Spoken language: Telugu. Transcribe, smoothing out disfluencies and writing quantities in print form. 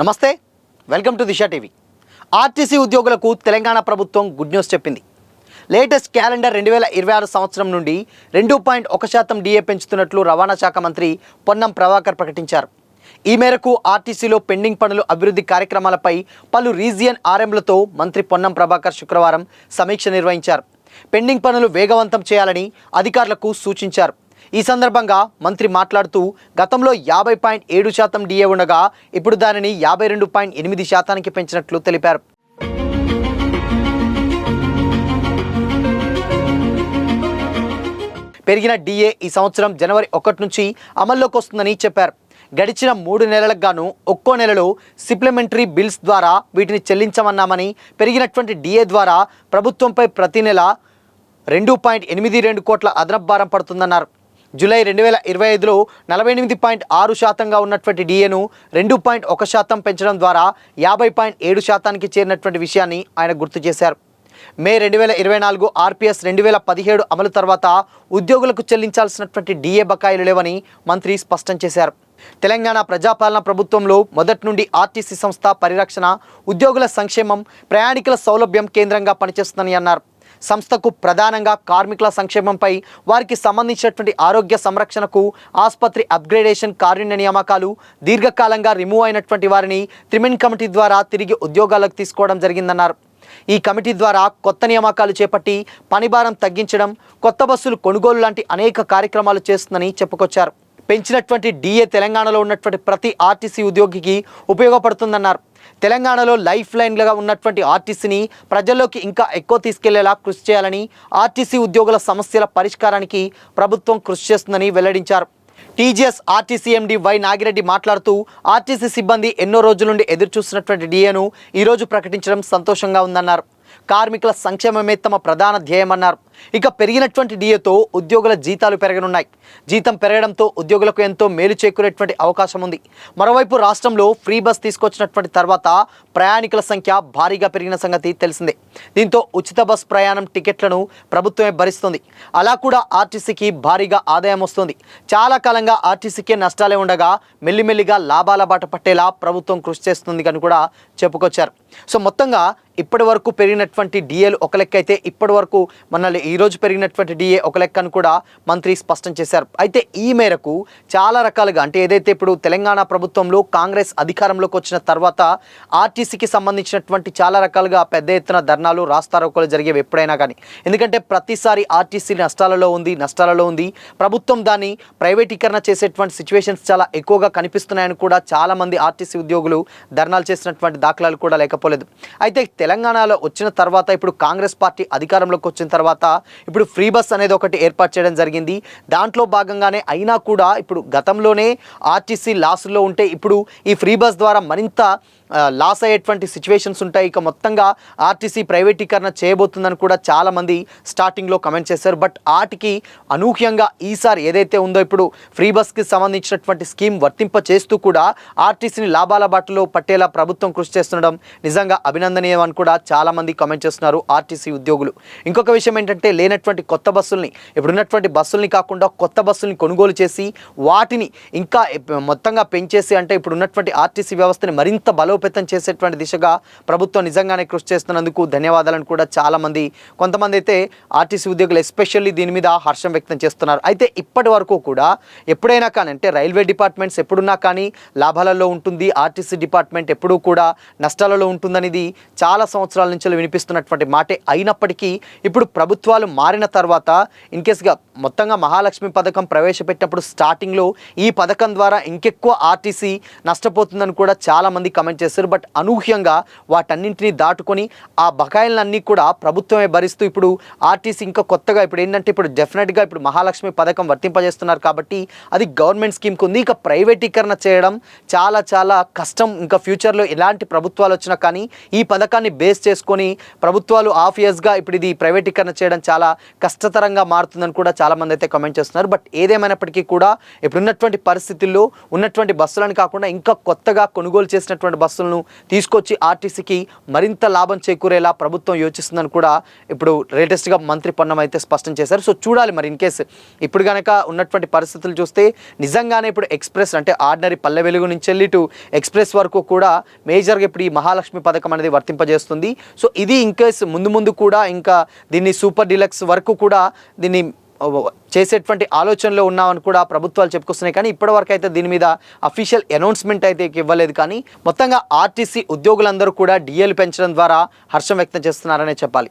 నమస్తే, welcome to Disha TV. RTC ఉద్యోగులకు తెలంగాణ ప్రభుత్వం గుడ్ న్యూస్ చెప్పింది. లేటెస్ట్ క్యాలెండర్ 2026 సంవత్సరం నుండి 2.1% డిఏ పెంచుతున్నట్లు రవాణా శాఖ మంత్రి పొన్నం ప్రభాకర్ ప్రకటించారు. ఈ మేరకు ఆర్టీసీలో పెండింగ్ పనులు అభివృద్ధి కార్యక్రమాలపై పలు రీజియన్ ఆర్ఎంలతో మంత్రి పొన్నం ప్రభాకర్ శుక్రవారం సమీక్ష నిర్వహించారు. పెండింగ్ పనులు వేగవంతం చేయాలని అధికారులకు సూచించారు. ఈ సందర్భంగా మంత్రి మాట్లాడుతూ గతంలో 50.7% డిఏ ఉండగా ఇప్పుడు దానిని 52.8% పెంచినట్లు తెలిపారు. పెరిగిన డిఏ ఈ సంవత్సరం జనవరి 1 నుంచి అమల్లోకి వస్తుందని చెప్పారు. గడిచిన 3 నెలలకు గాను ఒక్కో నెలలో సప్లిమెంటరీ బిల్స్ ద్వారా వీటిని చెల్లించమన్నామని, పెరిగినటువంటి డిఏ ద్వారా ప్రభుత్వంపై ప్రతి నెల 2.82 కోట్ల అదనపు భారం పడుతుందన్నారు. జూలై 2025లో 48.6%గా ఉన్నటువంటి డిఏను 2.1% పెంచడం ద్వారా 50.7%కి చేరినటువంటి విషయాన్ని ఆయన గుర్తు చేశారు. మే 2024 ఆర్పిఎస్ 2017 అమలు తర్వాత ఉద్యోగులకు చెల్లించాల్సినటువంటి డిఏ బకాయిలు లేవని మంత్రి స్పష్టం చేశారు. తెలంగాణ ప్రజాపాలన ప్రభుత్వంలో మొదటి నుండి ఆర్టీసీ సంస్థ పరిరక్షణ, ఉద్యోగుల సంక్షేమం, ప్రయాణికుల సౌలభ్యం కేంద్రంగా పనిచేస్తుందని అన్నారు. సంస్థకు ప్రధానంగా కార్మికుల సంక్షేమంపై, వారికి సంబంధించినటువంటి ఆరోగ్య సంరక్షణకు, ఆసుపత్రి అప్గ్రేడేషన్, కారుణ్య నియామకాలు, దీర్ఘకాలంగా రిమూవ్ అయినటువంటి వారిని త్రిమెన్ కమిటీ ద్వారా తిరిగి ఉద్యోగాలకు తీసుకోవడం జరిగిందన్నారు. ఈ కమిటీ ద్వారా కొత్త నియామకాలు చేపట్టి పనిభారం తగ్గించడం, కొత్త బస్సులు కొనుగోలు లాంటి అనేక కార్యక్రమాలు చేస్తుందని చెప్పుకొచ్చారు. పెంచినటువంటి డిఏ తెలంగాణలో ఉన్నటువంటి ప్రతి ఆర్టీసీ ఉద్యోగికి ఉపయోగపడుతుందన్నారు. తెలంగాణలో లైఫ్ లైన్లుగా ఉన్నటువంటి ఆర్టీసీని ప్రజల్లోకి ఇంకా ఎక్కువ తీసుకెళ్లేలా కృషి చేయాలని, ఆర్టీసీ ఉద్యోగుల సమస్యల పరిష్కారానికి ప్రభుత్వం కృషి చేస్తుందని వెల్లడించారు. TGS RTC MD Y Nagireddy మాట్లాడుతూ ఆర్టీసీ సిబ్బంది ఎన్నో రోజుల నుండి ఎదురుచూస్తున్నటువంటి డిఏను ఈరోజు ప్రకటించడం సంతోషంగా ఉందన్నారు. కార్మికుల సంక్షేమమే తమ ప్రధాన ధ్యేయమన్నారు. ఇక పెరిగినటువంటి డిఏతో ఉద్యోగుల జీతాలు పెరగనున్నాయి. జీతం పెరగడంతో ఉద్యోగులకు ఎంతో మేలు చేకూరేటువంటి అవకాశం ఉంది. మరోవైపు రాష్ట్రంలో ఫ్రీ బస్ తీసుకొచ్చినటువంటి తర్వాత ప్రయాణికుల సంఖ్య భారీగా పెరిగిన సంగతి తెలిసిందే. దీంతో ఉచిత బస్ ప్రయాణం టికెట్లను ప్రభుత్వమే భరిస్తుంది. అలా కూడా ఆర్టీసీకి భారీగా ఆదాయం వస్తుంది. చాలా కాలంగా ఆర్టీసీకే నష్టాలే ఉండగా మెల్లిమెల్లిగా లాభాల బాట పట్టేలా ప్రభుత్వం కృషి చేస్తుంది అని కూడా చెప్పుకొచ్చారు. సో మొత్తంగా ఇప్పటి వరకు పెరిగినటువంటి డిఏలు ఒక లెక్క అయితే, ఇప్పటి వరకు మన ఈరోజు పెరిగినటువంటి డిఏ ఒక లెక్క అని కూడా మంత్రి స్పష్టం చేశారు. అయితే ఈ మేరకు చాలా రకాలుగా, అంటే ఏదైతే ఇప్పుడు తెలంగాణ ప్రభుత్వంలో కాంగ్రెస్ అధికారంలోకి వచ్చిన తర్వాత ఆర్టీసీకి సంబంధించినటువంటి చాలా రకాలుగా పెద్ద ఎత్తున ధర్నాలు, రాస్తారోకోలు జరిగేవి ఎప్పుడైనా కానీ. ఎందుకంటే ప్రతిసారి ఆర్టీసీ నష్టాలలో ఉంది. ప్రభుత్వం దాన్ని ప్రైవేటీకరణ చేసేటువంటి సిచ్యువేషన్స్ చాలా ఎక్కువగా కనిపిస్తున్నాయని కూడా చాలామంది ఆర్టీసీ ఉద్యోగులు ధర్నాలు చేసినటువంటి దాఖలాలు కూడా లేకపోలేదు. అయితే తెలంగాణలో వచ్చిన తర్వాత, ఇప్పుడు కాంగ్రెస్ పార్టీ అధికారంలోకి వచ్చిన తర్వాత ఇప్పుడు ఫ్రీ బస్ అనేది ఒకటి ఏర్పాటు చేయడం జరిగింది. దాంట్లో భాగంగానే అయినా కూడా ఇప్పుడు గతంలోనే ఆర్టీసీ లాస్లో ఉంటే ఇప్పుడు ఈ ఫ్రీ బస్ ద్వారా మరింత లాస్ అయ్యేటువంటి సిచ్యువేషన్స్ ఉంటాయి. ఇక మొత్తంగా ఆర్టీసీ ప్రైవేటీకరణ చేయబోతుందని కూడా చాలామంది స్టార్టింగ్లో కమెంట్ చేశారు. బట్ వాటికి అనూహ్యంగా ఈసారి ఏదైతే ఉందో ఇప్పుడు ఫ్రీ బస్కి సంబంధించినటువంటి స్కీమ్ వర్తింప చేస్తూ కూడా ఆర్టీసీని లాభాల బాటలో పట్టేలా ప్రభుత్వం కృషి చేస్తుండడం నిజంగా అభినందనీయం అని కూడా చాలామంది కమెంట్ చేస్తున్నారు ఆర్టీసీ ఉద్యోగులు. ఇంకొక విషయం ఏంటంటే, లేనటువంటి కొత్త బస్సుల్ని, ఇప్పుడున్నటువంటి బస్సుల్ని కాకుండా కొత్త బస్సుల్ని కొనుగోలు చేసి వాటిని ఇంకా మొత్తంగా పెంచేసి, అంటే ఇప్పుడు ఉన్నటువంటి ఆర్టీసీ వ్యవస్థని మరింత బలోపేతం చేసేటువంటి దిశగా ప్రభుత్వం నిజంగానే కృషి చేస్తున్నందుకు ధన్యవాదాలను కూడా చాలామంది, కొంతమంది అయితే ఆర్టీసీ ఉద్యోగులు ఎస్పెషల్లీ దీని మీద హర్షం వ్యక్తం చేస్తున్నారు. అయితే ఇప్పటి వరకు కూడా ఎప్పుడైనా కానీ, అంటే రైల్వే డిపార్ట్మెంట్స్ ఎప్పుడున్నా కానీ లాభాలలో ఉంటుంది, ఆర్టీసీ డిపార్ట్మెంట్ ఎప్పుడూ కూడా నష్టాలలో ఉంటుందనేది చాలా సంవత్సరాల నుంచి వినిపిస్తున్నటువంటి మాటే. అయినప్పటికీ ఇప్పుడు ప్రభుత్వాలు మారిన తర్వాత ఇన్కేస్గా మొత్తంగా మహాలక్ష్మి పథకం ప్రవేశపెట్టినప్పుడు స్టార్టింగ్లో ఈ పథకం ద్వారా ఇంకెక్కువ ఆర్టీసీ నష్టపోతుందని కూడా చాలామంది కమెంట్ చేశారు. బట్ అనూహ్యంగా వాటన్నింటినీ దాటుకొని ఆ బకాయిలన్నీ కూడా ప్రభుత్వమే భరిస్తూ ఇప్పుడు ఆర్టీసీ ఇంకా కొత్తగా ఇప్పుడు ఏంటంటే, ఇప్పుడు డెఫినెట్గా ఇప్పుడు మహాలక్ష్మి పథకం వర్తింపజేస్తున్నారు కాబట్టి అది గవర్నమెంట్ స్కీమ్కి ఉంది. ఇక ప్రైవేటీకరణ చేయడం చాలా చాలా కష్టం. ఇంకా ఫ్యూచర్లో ఎలాంటి ప్రభుత్వాలు వచ్చినా కానీ ఈ పథకాన్ని బేస్ చేసుకొని ప్రభుత్వాలు హాఫ్ ఇయర్స్గా ఇప్పుడు ఇది ప్రైవేటీకరణ చేయడం చాలా కష్టతరంగా మారుతుందని కూడా చాలామంది అయితే కమెంట్ చేస్తున్నారు. బట్ ఏదేమైనప్పటికీ కూడా ఇప్పుడున్నటువంటి పరిస్థితుల్లో ఉన్నటువంటి బస్సులను కాకుండా ఇంకా కొత్తగా కొనుగోలు చేసినటువంటి బస్సులు బస్సులను తీసుకొచ్చి ఆర్టీసీకి మరింత లాభం చేకూరేలా ప్రభుత్వం యోచిస్తుందని కూడా ఇప్పుడు లేటెస్ట్గా మంత్రి పొన్నం అయితే స్పష్టం చేశారు. సో చూడాలి మరి ఇన్ కేసు ఇప్పుడు కనుక ఉన్నటువంటి పరిస్థితులు చూస్తే నిజంగానే ఇప్పుడు ఎక్స్ప్రెస్ అంటే ఆర్డినరీ పల్లె వెలుగు నుంచి వెళ్ళి టు ఎక్స్ప్రెస్ వరకు కూడా మేజర్గా ఇప్పుడు ఈ మహాలక్ష్మి పథకం అనేది వర్తింపజేస్తుంది. సో ఇది ఇన్ కేసు ముందు కూడా ఇంకా దీన్ని సూపర్ డీలక్స్ వరకు కూడా దీన్ని చేసేటువంటి ఆలోచనలో ఉన్నామని కూడా ప్రభుత్వాలు చెప్పుకొస్తున్నాయి. కానీ ఇప్పటివరకు అయితే దీని మీద అఫీషియల్ అనౌన్స్మెంట్ అయితే ఇవ్వలేదు. కానీ మొత్తంగా ఆర్టీసీ ఉద్యోగులందరూ కూడా డిఏలు పెంచడం ద్వారా హర్షం వ్యక్తం చేస్తున్నారనే చెప్పాలి.